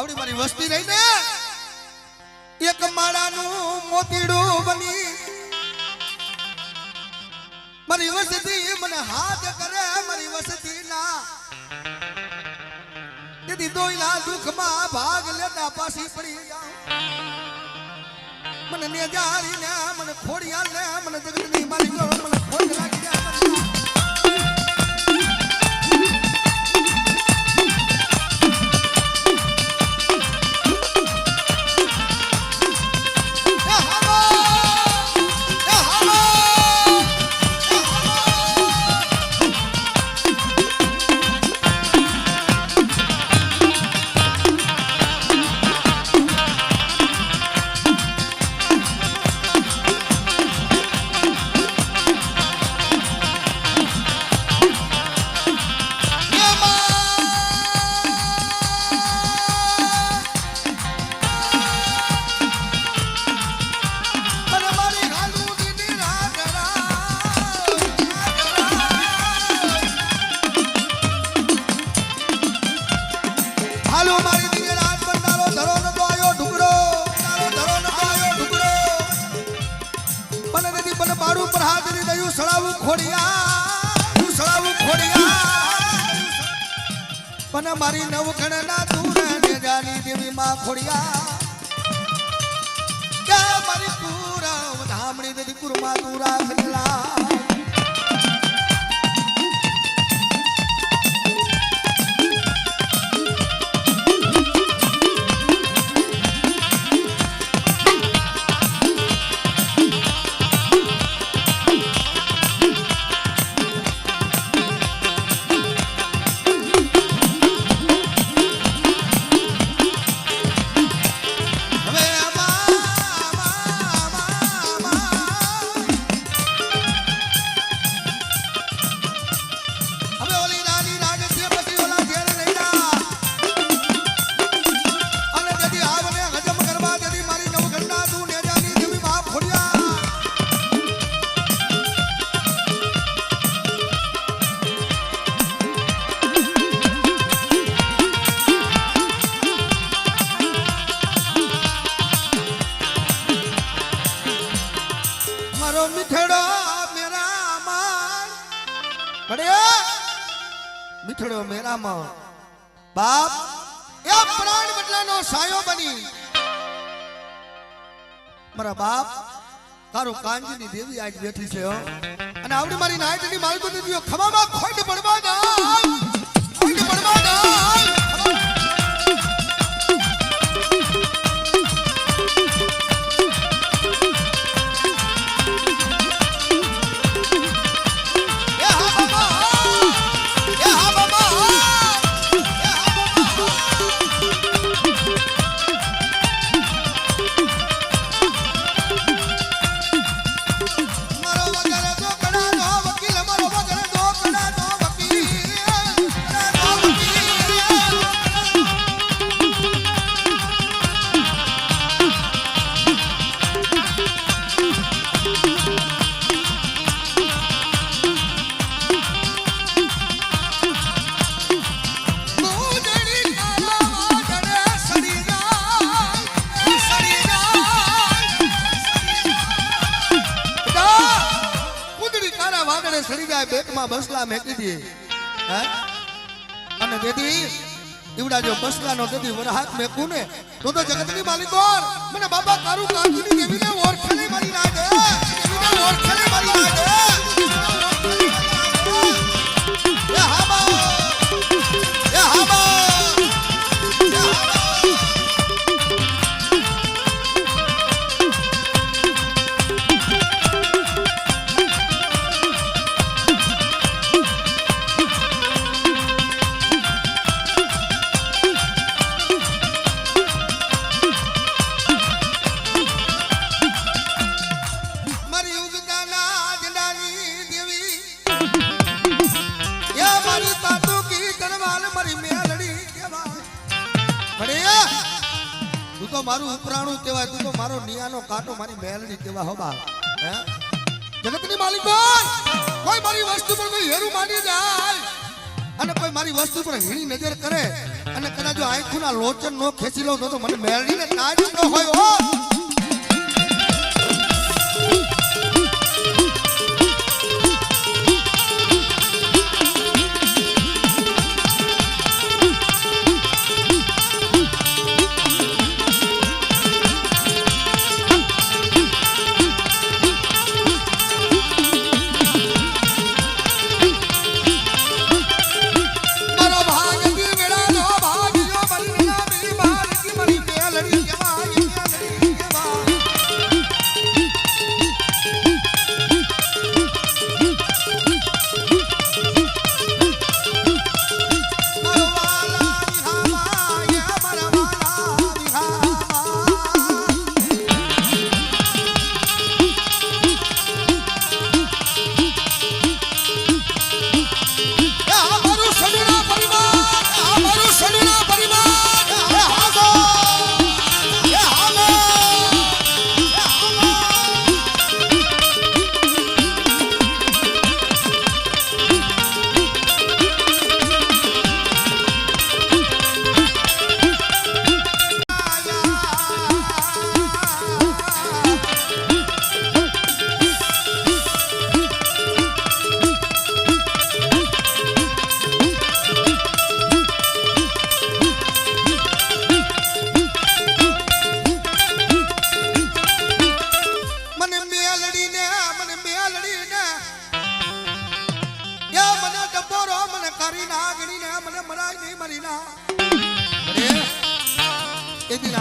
આવડી મારી વસ્તી રહી ને એક માળાનું મોતીડું બની મારી વસ્તી મને હાથ કરે મારી વસ્તી ના દીદી દોઈલા દુઃખમાં ભાગ લેતા પાછી પડી જાઉં મને નેજારી ને મને ખોડિયાલ ને મને જગતની મારી જો મને ખોડ લાગી જાય મને મારી નવખણ ના તું ને જાની દેવી માં ખોડિયા કે મારી પૂરા ધામણી દેવી કુરમા તું રાખેલા मिठड़ो मेरा मां बाप या प्राण बदलानो सायो बनी मारा बाप तारो कांजीनी देवी आज बैठी छे हो अने आवडी मारी नायटनी मारी तो दियो खमामा खोट पड़वा जाय खोट पड़वा जाय बसला मेकी दी हैं अने देदी इवडा जो बसला नो देदी वरहात में कोने तो जगतनी मालिकोर मने बाबा कारू कांजीनी देवी ने ओरखणी मारी ना दे देवी ने ओरखणी मारी ना दे ए हाबा ए हाबा मारू उपराणु केवा तू तो मारो नियानो काटो मारी मेलडी केवा हो बा हैं जगतनी मालिक कोई मारी वस्तु पर कोई हेरू मानी जाय अने कोई मारी वस्तु पर हीणी नजर करे અને કદાચ જો આંખોના લોચન નો ખેંચી લઉં તો મને મેળવીને તાજ ન હોય હો.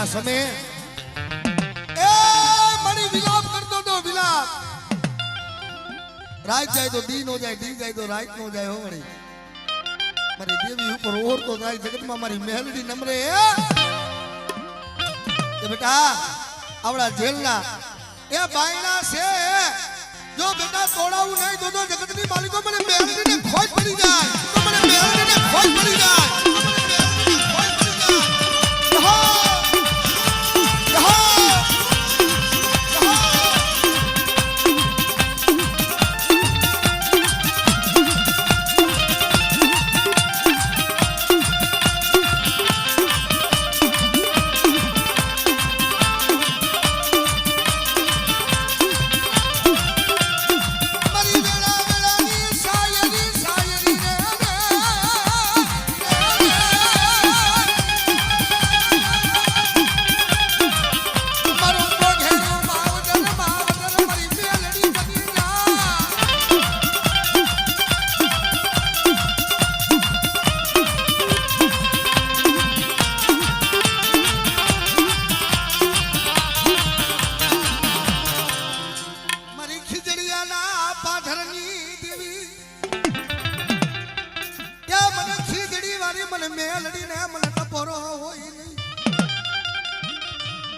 समय ए मणि विलाप करतो तो विलाप रात जाए तो दिन हो जाए दिन जाए तो रात हो जाए हो मणि मारी देवी ऊपर और तो जाए जगत में मारी मेलडी नमरे ए बेटा आवड़ा जेलना ए बायना से जो बेटा तोड़ाऊ नहीं तो जगतनी मालिक को मने मेलडी ने खोज पड़ी जाए तो मने मेलडी ने खोज पड़ी जाए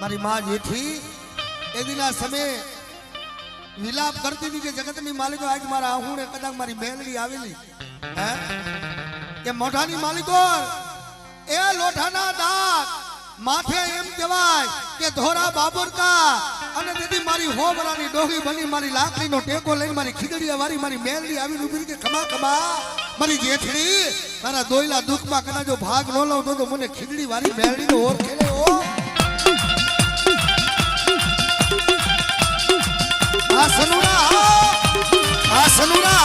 मारी मां जी थी ए दिना समय विलाप करती थी कि जगत में मालिको आज मारा आहू ने कदाच मारी मेलडी आवेली हैं के मोठानी मालिको ए लोठाना दांत माथे एम कहेवाय के धोरा बाबुर का अने दीदी मारी होमरानी डोगी बनी मारी लाकड़ी नो टेको लई मारी खीजड़िया वारी मारी मेलडी आवी उभी के खमा खमा मारी जेठड़ी मारा दोइला दुख मा कना जो भाग नो लो तो मने खीजड़ी वारी मेलडी नो और खेले ओ आ सनुरा आ सनुरा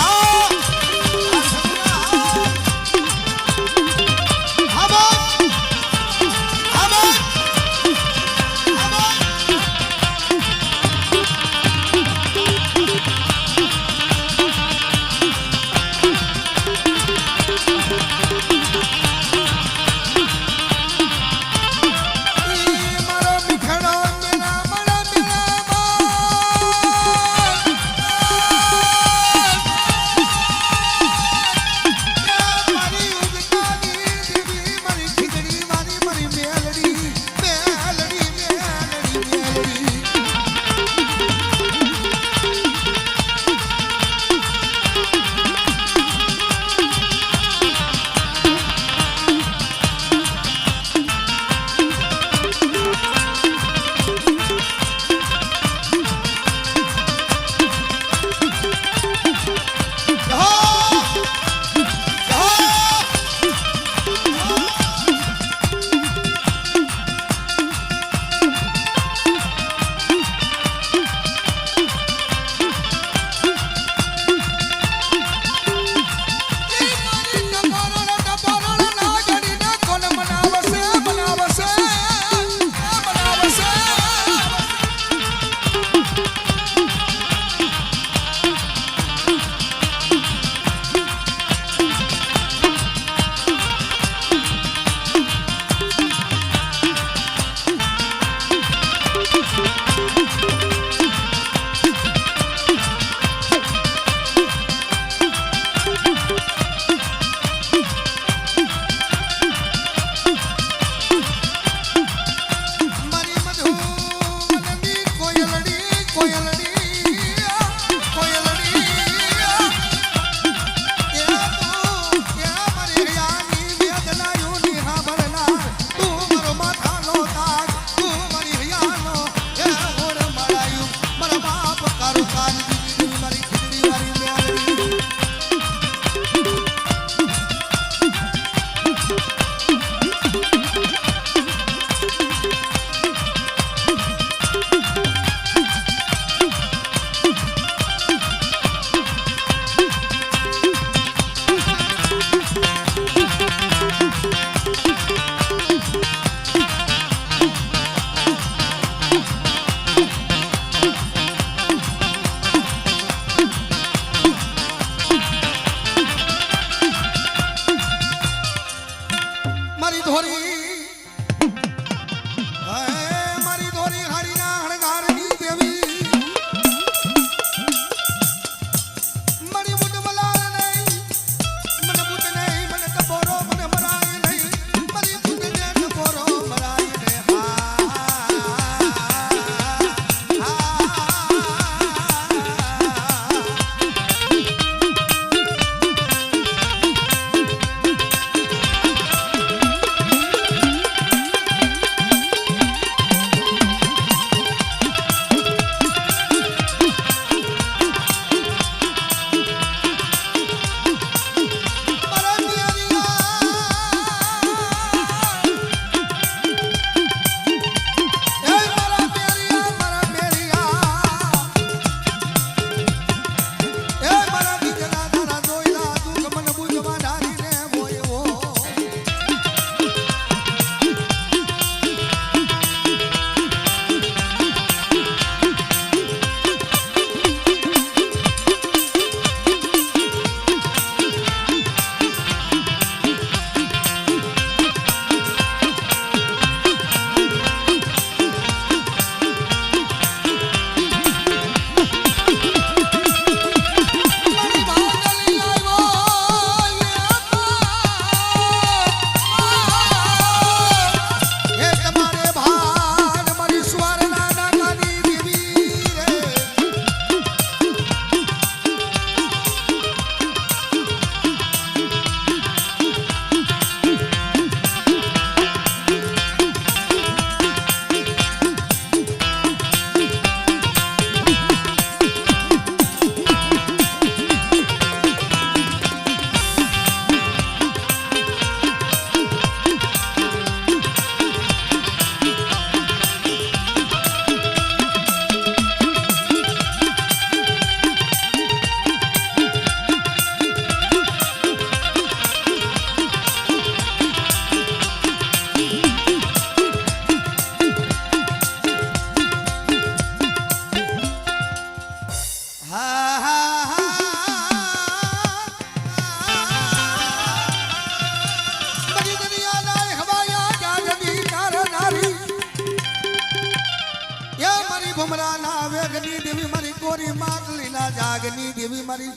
ભમરા ના વેગની દેવી મારી કોરી માટલી ના જાગની દેવી મારી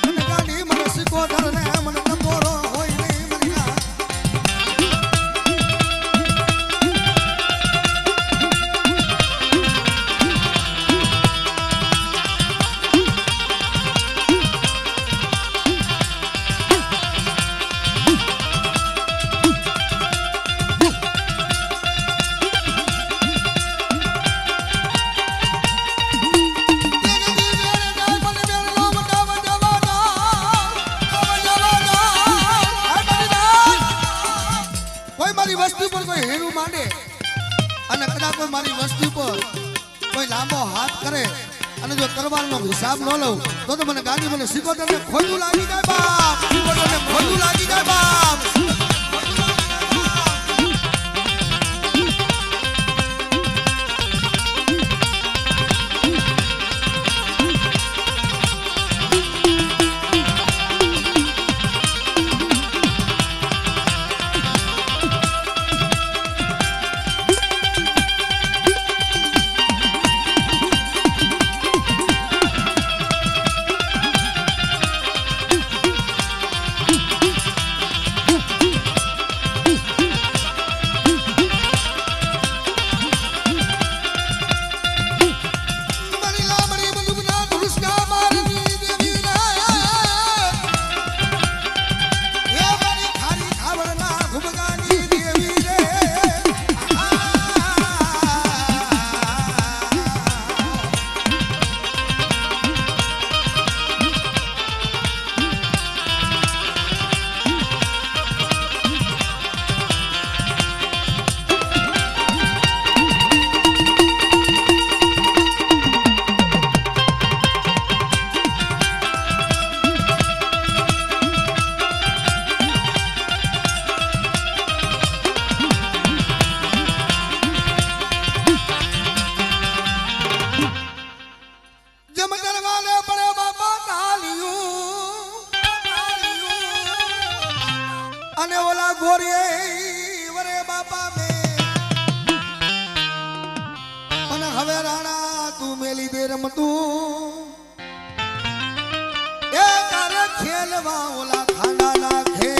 મને ગાડી મને સિકોદર ને મને ટપોરો હોય નહીં મરી ના વસ્તુ પર કોઈ હેરું માંડે અને કદાચ કોઈ મારી વસ્તુ પર કોઈ લાંબો હાથ કરે અને જો તરવારનો હિસાબ ન લઉં તો મને ગાડી મને સિકોતરને ખોટું લાગી જાય બાપ સિકોતરને ખોટું લાગી જાય બાપ અને ઓલા ગોરીએ વરે બાપા મે અને હવે રાણા તું મેલી દે રમતું એ તારે ખેલવા ઓલા ખાના નાખે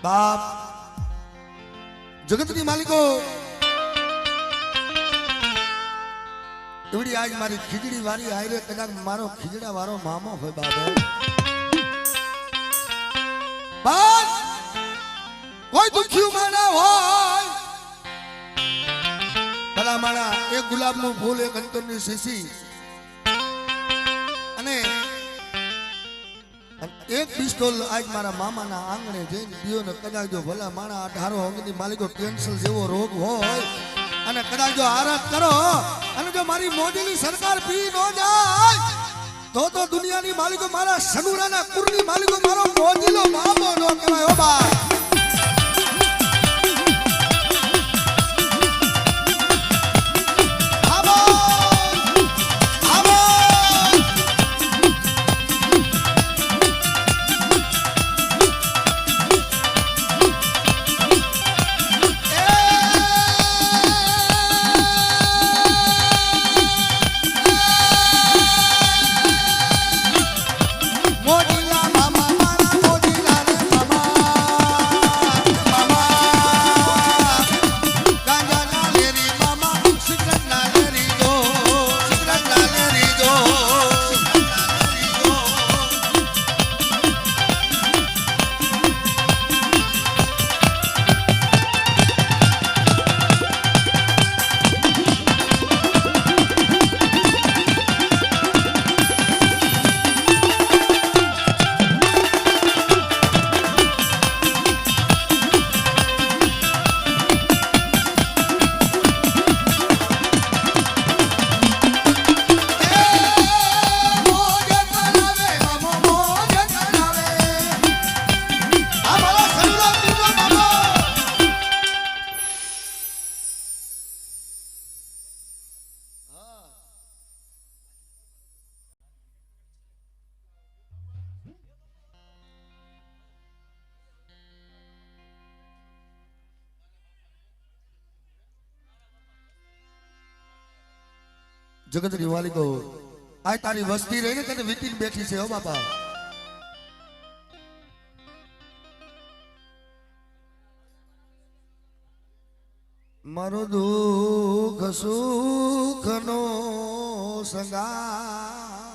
बाप जगतनी मालिको एवडी आज मारी खीजड़ी वारी आई रे कदाच मारो खीजड़ा वारो मामो होय बाबा बात कोई दुखियो माना होय भला माणा एक गुलाब નું ફૂલ એક અંતરની સીસી અને एक पिस्टोल आज मारा मामा ना आंगणे जईने दियो ने कदाच जो भला माणा 18 अंगनी मालिको कैंसर जेवो रोग होय अने कदाच जो आराध करो अने जो मारी मोदीनी सरकार पी नो जाय तो दुनियानी मालिको मारा सनुराना कुरनी मालिको मारो मोदीलो बाबो नो कहेवाय ओ बा જગતની માલિકો આ તારી વસ્તી રહીને તને વીટીને બેઠી છે હો બાપા. મારો દુઃખ સુખ નો સંગાતી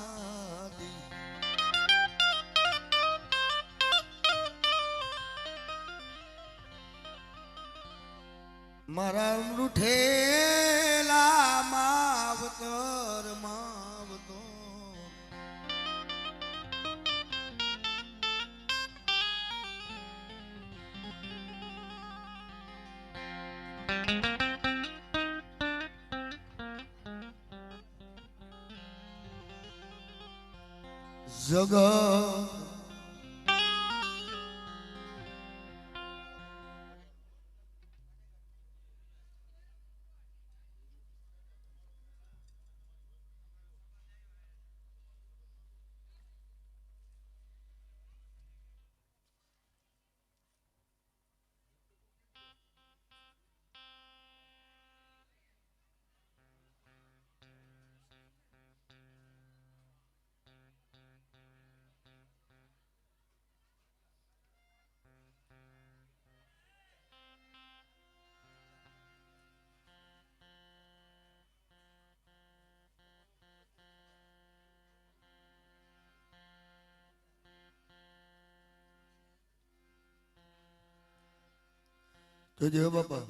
મારા રૂઠેલા માવતર માવતો જગત જોજો બાપા.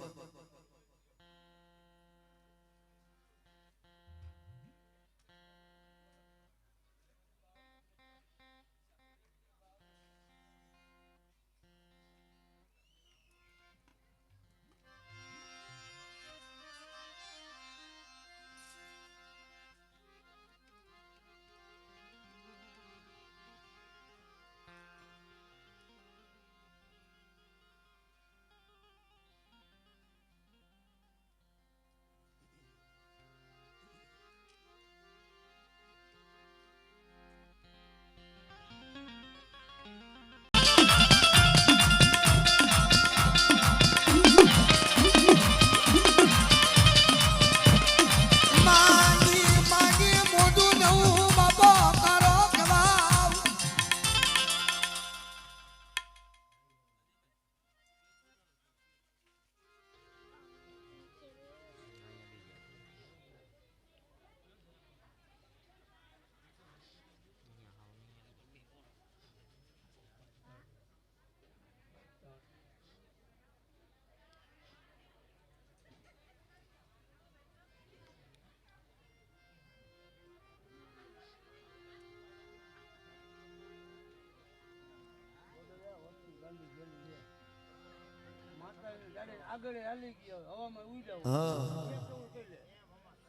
આગળ હાલી ગયો હવામાં ઉડ્યો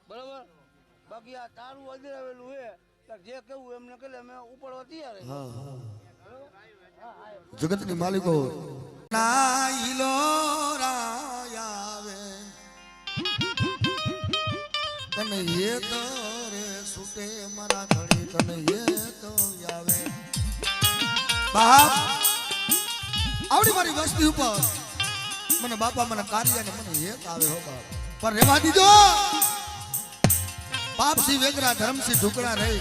બરાબર. બાકી આ તારું અજરાવેલું હે જે કેવું એમને કહે અમે ઉપડવા તૈયાર. જગતની માલિકો ના ઈલો રાયાવે તને એ તરે સુટે મારા ઘડી તને એ તો આવે બાપ આવડી મારી વસ્તી ઉપર મને બાપા મને કાર્ય ને મને એક આવે હો બાપ પણ રેવા દીધો. પાપસી વેગરા ધર્મસી ઢુકડા રહી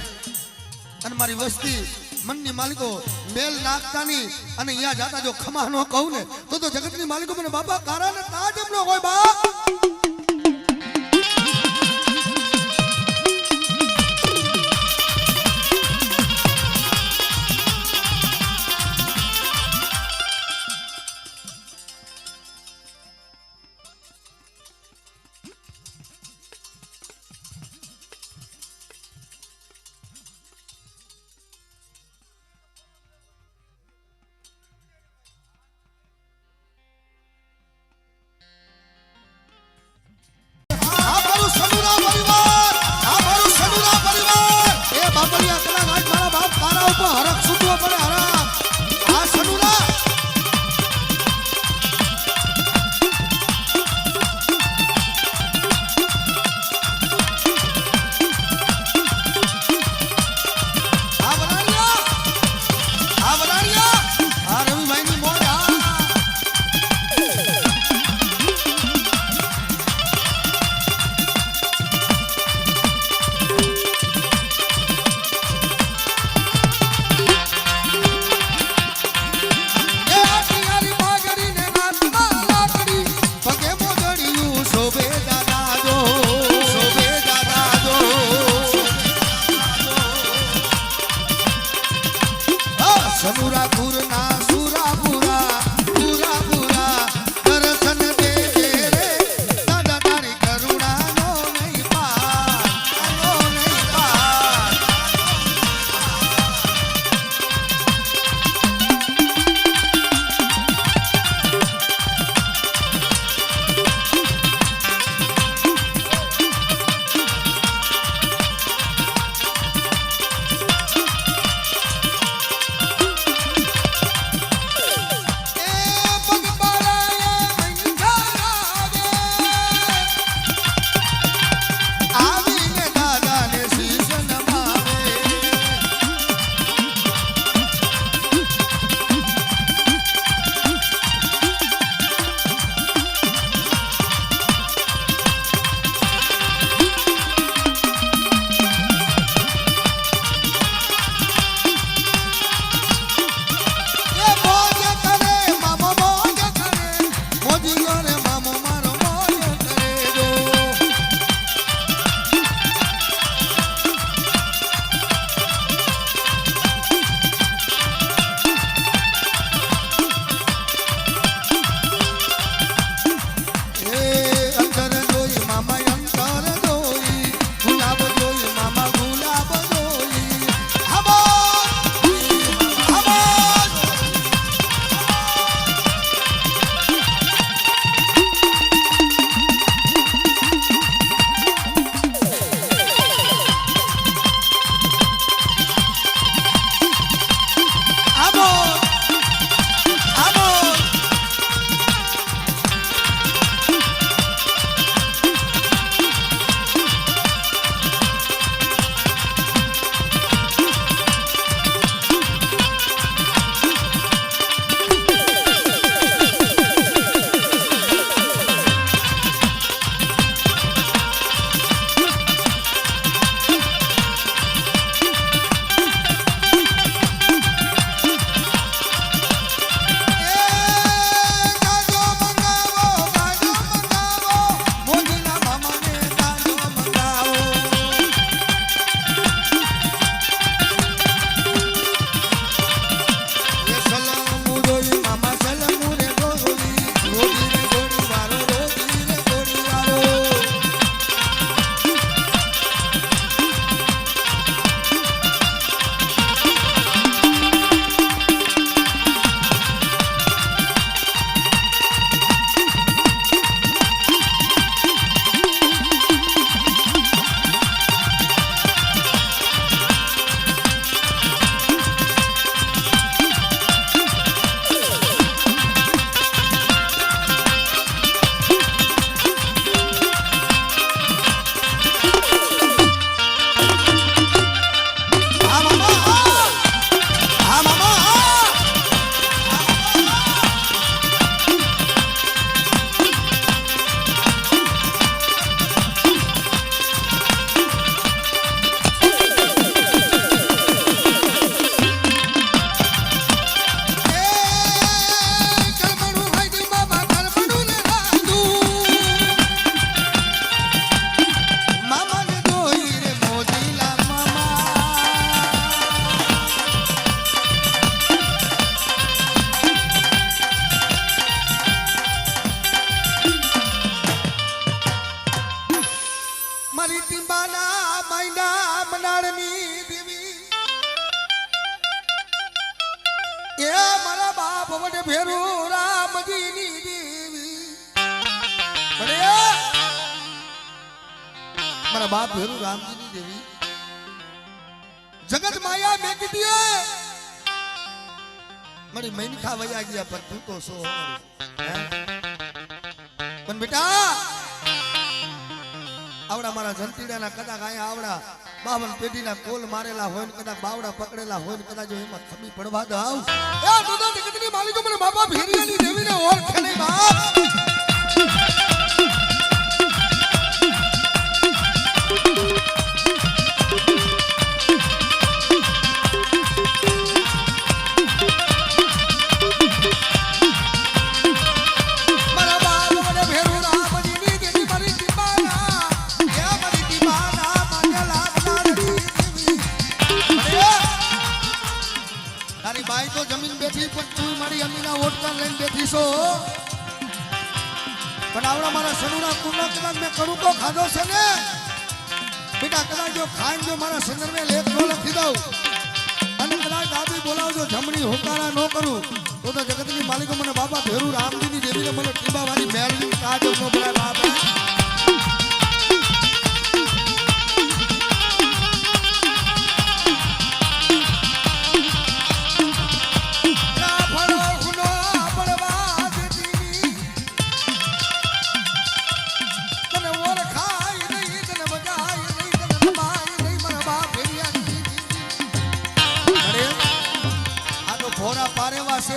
અને મારી વસ્તી મનની માલિકો મેલ નાખતાની અને અહીંયા જાતા જો ખમા ન કહું ને તો જગતની માલિકો મને બાપા કારા ને તાજ એમનો હોય બાપ. સનુરાપુરના સુરાપુરા પુરા પુરા દર્શન દેજે રે દાદા તારી કરુણાનો નહીં પાર નહીં પાર ભેરું રામજીની દેવી મારા બાપ ભેરું રામજીની દેવી જગત માયા મેં કીધી મારી મૈનખા વયા ગયા પણ તું તો સો પણ બેટા આવડા મારા જંતીડાના કદાચ આયા આવડા 52 પેઢીના કોલ મારેલા હોય ને કદાચ બાવડા પકડેલા હોય ને કદાચ જો એમાં ખમી પડવા દઉં એ દોદા જગતની માલિકો મને બાપા ભેરિયાની દેવીને ઓળખે નહીં બાપ મારી બાઈ તો જમીન બેઠી પણ તું મારી અમીના ઓટકા લઈને બેઠી છો પણ આવડા મારા સનુના કુંડા કદાચ મેં કરું તો ખાધો છે ને બેટા કદાચ જો ખાઈને જો મારા સંદર્ભે લેખ ન લખી દઉં અને કદાચ દાદી બોલાવજો જમણી હોકારા ન કરું તો જગતની માલિકો મને બાપા ભેરુ રામજીની દેવીને મને ટીબાવાળી મેળવી કાજ ન બોલાય બાપા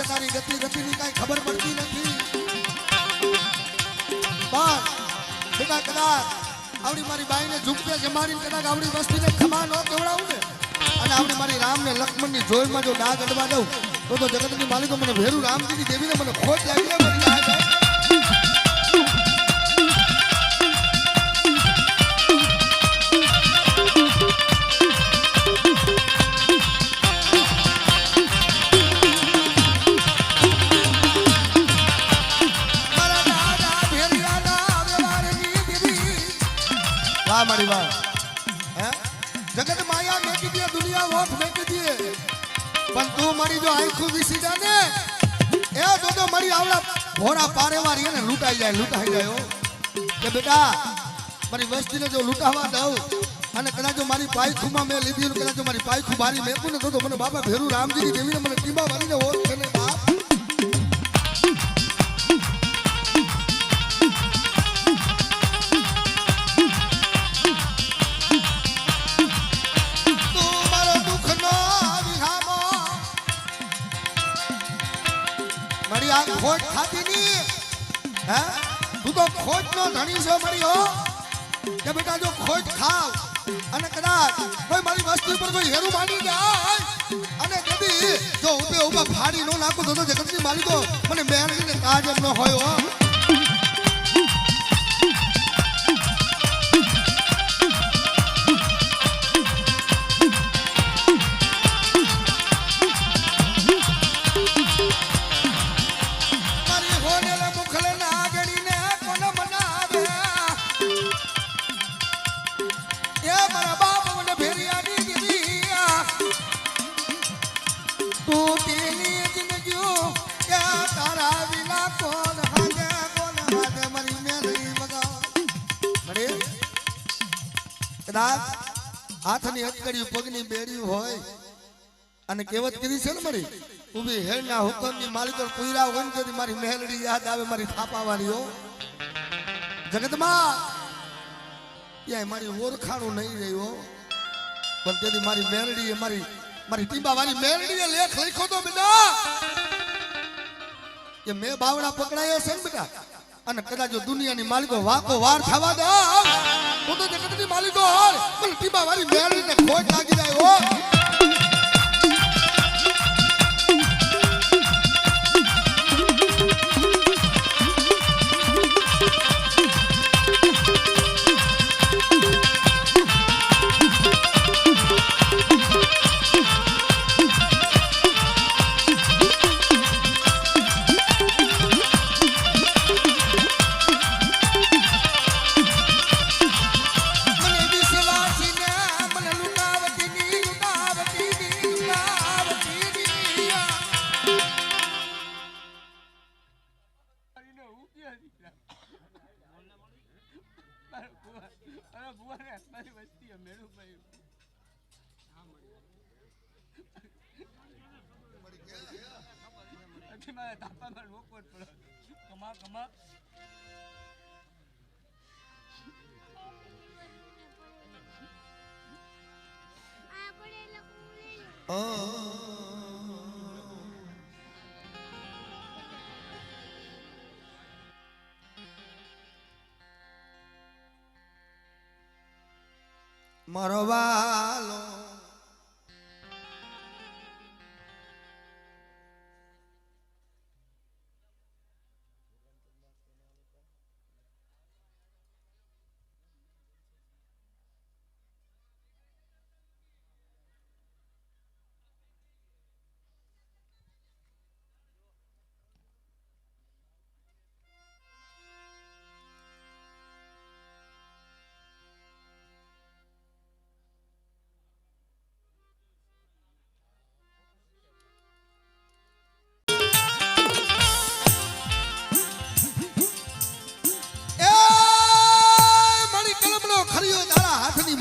તારી ગતિ ગતિની કઈ ખબર પડતી નથી પણ બેટા કદાચ આવડી મારી બાઈને ઝૂકતે જમાડીને કદાચ આવડી વસ્તીને ખમા ન કેવડાવું ને અને આવડી મારી રામને લક્ષ્મણની જોઈમાં જો ડાઘ અડવા દઉં તો જગતની માલિકો મને ભેરુ રામજીની દેવીને મને ખોટ લાગી જાય મારી લાજ મારી વાત હે જગત માયા મેકી દે દુનિયા વોટ મેકી દે પણ તું મારી જો આંખું વિસી જા ને એ તો મારી આવડા ઘોડા પારેવારી ને લૂંટાઈ જાય હો કે બેટા મારી વસ્તીને જો લૂંટાવા દઉં અને કદાચ જો મારી પાયખુમાં મેં લીધી કદાચ જો મારી પાયખું બારી મેકું ને તો મને બાપા ભેરુ રામજીની દેવીને મને ટીબા વાળીને ઓળખ છે ને બાપ ખોટ ખાતી ની હે તું તો ખોટ નો ધણી છો મારી હો કે બેટા જો ખોટ ખાવ અને કદાચ કોઈ મારી વસ્તુ પર કોઈ હેરું માંડી જાય અને કદી જો ઉભે ફાડી નો નાખું તો જગતની માલિકો મને મેળવીને કાજ એમ ન હોય હો હાથની હથકડી પગની બેડી હોય અને કહેવત કીધી છે ને મારી ઊભી હેરના હુકમની માલિકો પૂરા હોય ને મારી મહેલડી યાદ આવે મારી થાપાવાની હો જગતમાં ત્યાં મારી ઓળખાણું નહીં રહ્યો પણ તેથી મારી મેલડી મારી ટીંબાવાળી મેલડીએ લેખ લખ્યો તો બેટા કે મેં બાવડા પકડાયા છે ને બેટા અને કદાચ જો દુનિયાની માલિકો વાકો વાર થવા દો તો જગતની માલિકો મને ટીંબાવાળી મેલડીને ખોટ લાગી જાય હો મારો વાલો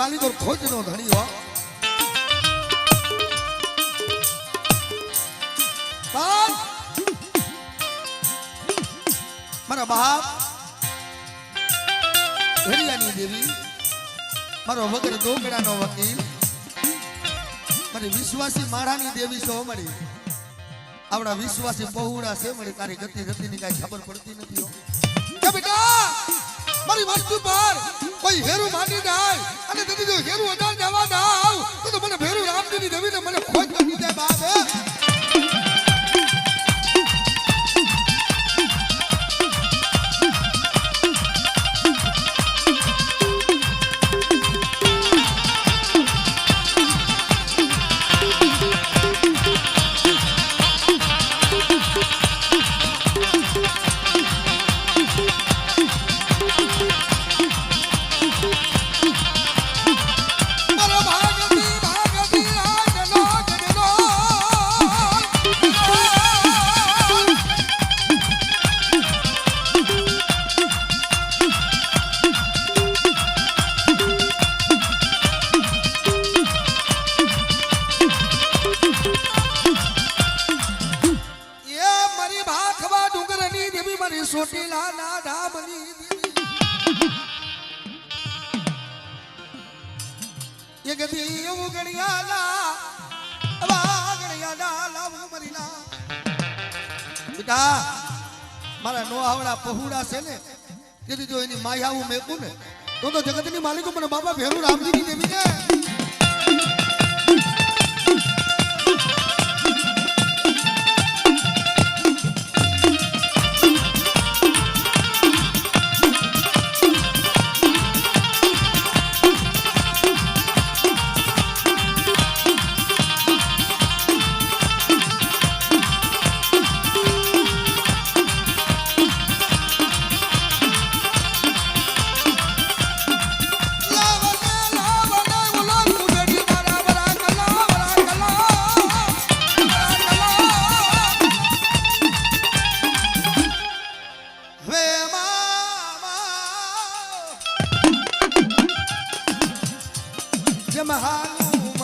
માલિકો ખોજનો ધણી હો પણ મારા બાપ હરિયાની દેવી મારો વગર દોકડાનો વકીલ મારી વિશ્વાસી માળાની દેવી છો મારી આપણા વિશ્વાસી પહોળા છે મારી તારી ગતિ ગતિની કાંઈ ખબર પડતી નથી હો કે બેટા મારી વસ્તુ પર કોઈ હેરું માની જાય અને તેથી જો હેરું અડાર જવા દાવ તો મને ભેરું રામજીની દેવીને મને ખોજ કરી દે બાપ સોટીલા ના ડાબની એક દી એવું ગણિયાલા લાવું મરીના બેટા મારા નો આવડા પહોળા છે ને તેથી જો એની માયાવું મેકું ને તો જગતની માલિકો મને બાબા ભેરું રામજીની દેવી ને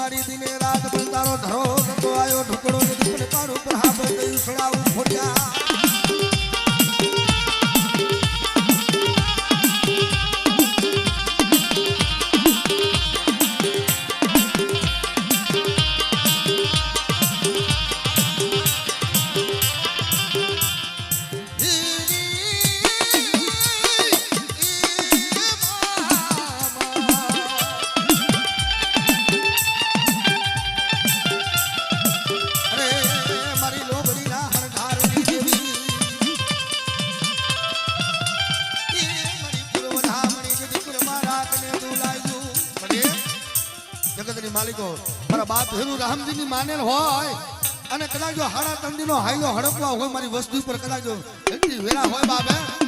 મારી દિને રાત બંધારો ધરો તો આયો ઢુકડો ને દીપડે પાડો પર હા ગયું સડાવું ફોડ્યા માલિકો મારા બાપ હેરું રામજીની માનેલ હોય અને કદાચ જો હાડા તંદીનો હાઈલો હડકવા હોય મારી વસ્તુ પર કદાચ જો એટલી વેરા હોય બાપે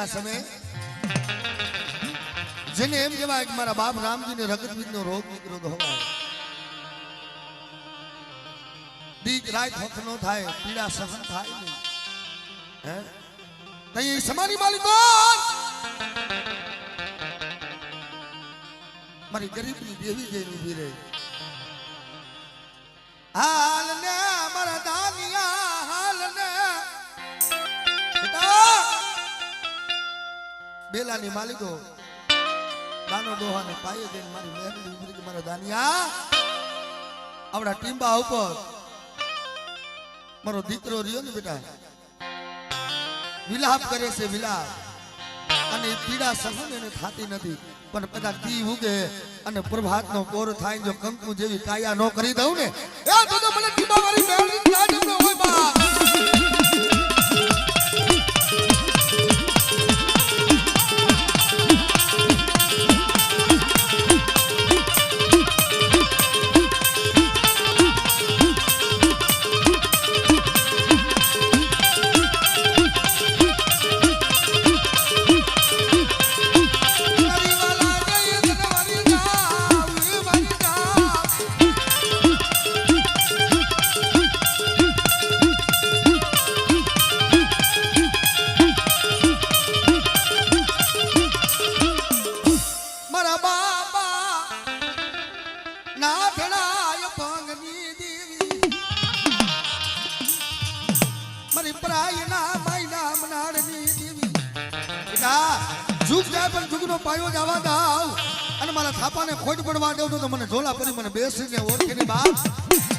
સમય જેને એમ કહેવાય કે મારા બાપ રામજીને રગતવીજનો રોગ નીકળ્યો હોય દીક રાત હોખ નો થાય પીડા સહન થાય નહીં હે તઈ સમાની માલિકો મારી ગરીબની દેવી જઈને ઊભી રહી હાલ ને મારા દાનિયા હાલ ને બેલાની માલિકો દાનો દોહાને પાયે જઈને મારી મહેરબાની ઉમરી કે મારા દાનિયા આવડા ટીંબા ઉપર મારો દીકરો રહ્યો ને બેટા વિલાપ કરે છે વિલાપ અને પીડા સહન એને થાતી નથી પણ કદાચ દી ઉગે અને પ્રભાતનો કોર થાય જો કંકુ જેવી કાયા નો કરી દઉં ને એ તો મને ટીંબા મારી મહેરબાની લાજ હોય બા જાય પણ જુગનો પાયો જ આવા દાવ અને મારા થાપાને ખોટ પડવા દેવ તો મને ઝોલા પડી મને બેસીને ઓળખીને બાપ